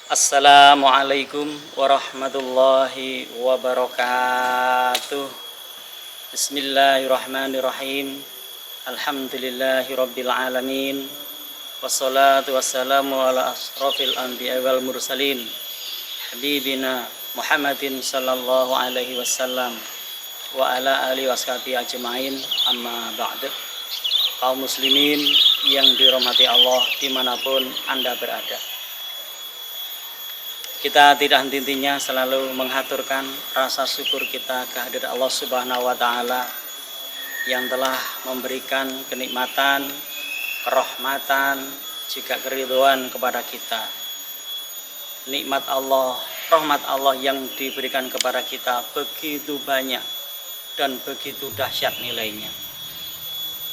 Assalamualaikum warahmatullahi wabarakatuh. Bismillahirrahmanirrahim. Alhamdulillahi rabbil alamin. Wassalatu wassalamu ala asrafil anbiya wal mursalin habibina Muhammadin sallallahu alaihi wasallam wa ala alihi washabihi ajmain, amma ba'du. Kaum muslimin yang dirahmati Allah dimanapun Anda berada, kita tidak henti-hentinya selalu menghaturkan rasa syukur kita kehadirat Allah Subhanahu wa Ta'ala yang telah memberikan kenikmatan, kerahmatan, juga keridhaan kepada kita. Nikmat Allah, rahmat Allah yang diberikan kepada kita begitu banyak dan begitu dahsyat nilainya.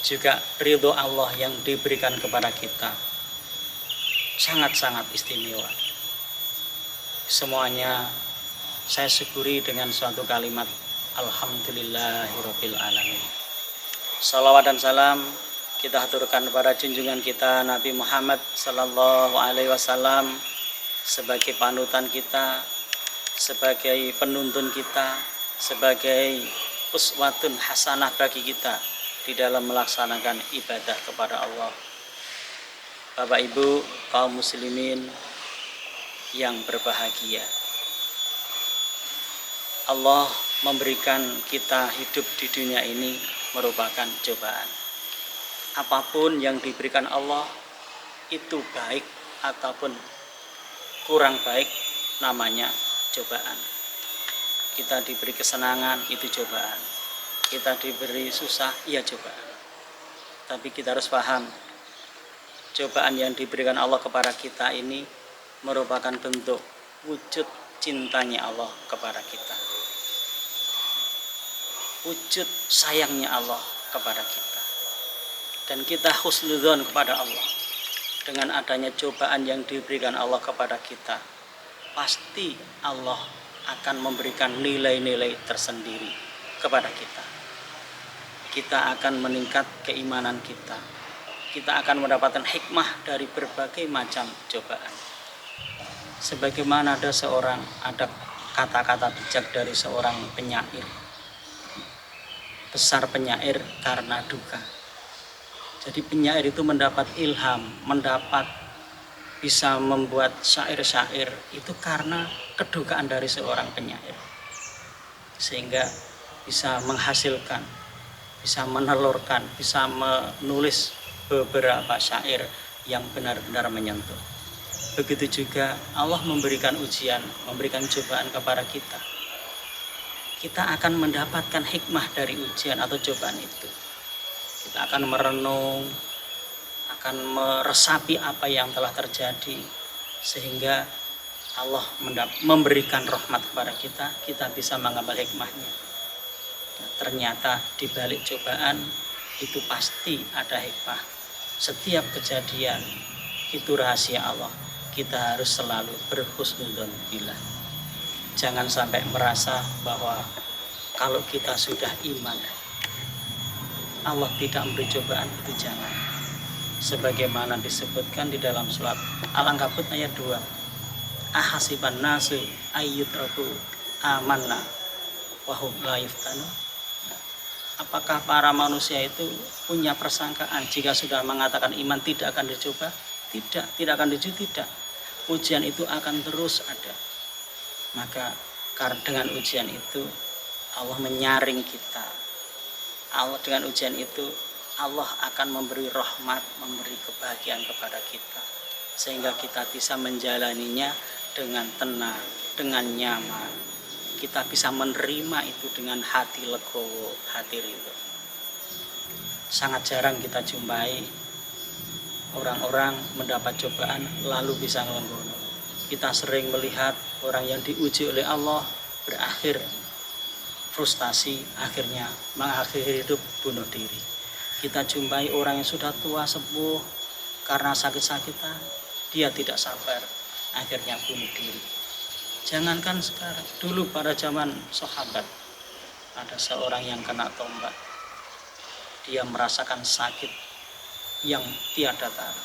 Juga ridho Allah yang diberikan kepada kita sangat-sangat istimewa. Semuanya saya syukuri dengan suatu kalimat Alhamdulillahirabbil alamin. Salawat dan salam kita haturkan kepada junjungan kita Nabi Muhammad sallallahu alaihi wasallam sebagai panutan kita, sebagai penuntun kita, sebagai uswatun hasanah bagi kita di dalam melaksanakan ibadah kepada Allah. Bapak Ibu kaum muslimin yang berbahagia, Allah memberikan kita hidup di dunia ini merupakan cobaan. Apapun yang diberikan Allah itu baik ataupun kurang baik, namanya cobaan. Kita diberi kesenangan, itu cobaan. Kita diberi susah, ya cobaan. Tapi kita harus paham, cobaan yang diberikan Allah kepada kita ini merupakan bentuk wujud cintanya Allah kepada kita, wujud sayangnya Allah kepada kita, dan kita husnudzon kepada Allah. Dengan adanya cobaan yang diberikan Allah kepada kita, pasti Allah akan memberikan nilai-nilai tersendiri kepada kita. Kita akan meningkat keimanan kita, kita akan mendapatkan hikmah dari berbagai macam cobaan. Sebagaimana ada kata-kata bijak dari seorang penyair, besar penyair karena duka. Jadi penyair itu mendapat ilham, bisa membuat syair-syair itu karena kedukaan dari seorang penyair, sehingga bisa menghasilkan, bisa menelurkan, bisa menulis beberapa syair yang benar-benar menyentuh. Begitu juga Allah memberikan ujian, memberikan cobaan kepada kita. Kita akan mendapatkan hikmah dari ujian atau cobaan itu. Kita akan merenung, akan meresapi apa yang telah terjadi, sehingga Allah memberikan rahmat kepada kita, kita bisa mengambil hikmahnya. Ternyata di balik cobaan itu pasti ada hikmah. Setiap kejadian itu rahasia Allah. Kita harus selalu berhusnudzon billah. Jangan sampai merasa bahwa kalau kita sudah iman Allah tidak memberi cobaan, itu jangan. Sebagaimana disebutkan di dalam surat Al-Ankabut ayat 2. Ahasiban nasu ayyutraku amanna wa hum la yuftanu. Apakah para manusia itu punya persangkaan jika sudah mengatakan iman tidak akan dicoba? Tidak akan diuji, tidak. Ujian itu akan terus ada. Maka karena dengan ujian itu Allah menyaring kita. Allah dengan ujian itu Allah akan memberi rahmat, memberi kebahagiaan kepada kita, sehingga kita bisa menjalaninya dengan tenang, dengan nyaman. Kita bisa menerima itu dengan hati legowo, hati ridho. Sangat jarang kita jumpai orang-orang mendapat cobaan lalu bisa ngelenggono. Kita sering melihat orang yang diuji oleh Allah berakhir frustasi, akhirnya mengakhiri hidup bunuh diri. Kita jumpai orang yang sudah tua sepuh karena sakit-sakitan, dia tidak sabar, akhirnya bunuh diri. Jangankan sekarang, dulu pada zaman sahabat ada seorang yang kena tombak. Dia merasakan sakit yang tiada tara.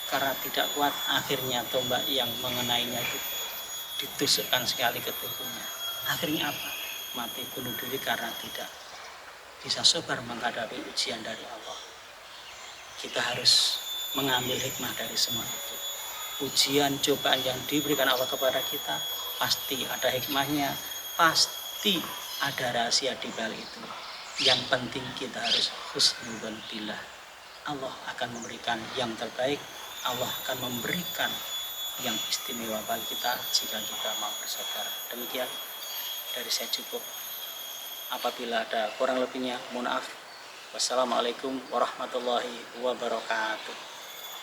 karena tidak kuat, akhirnya tombak yang mengenainya itu ditusukkan sekali ke tubuhnya. Akhirnya apa? Mati bunuh diri karena tidak bisa sabar menghadapi ujian dari Allah. Kita harus mengambil hikmah dari semua itu. Ujian, cobaan yang diberikan Allah kepada kita pasti ada hikmahnya, pasti ada rahasia di balik itu. Yang penting kita harus husnudzon billah. Allah akan memberikan yang terbaik, Allah akan memberikan yang istimewa bagi kita jika kita mau bersabar. Demikian dari saya cukup. Apabila ada kurang lebihnya, mohon maaf. Wassalamualaikum warahmatullahi wabarakatuh.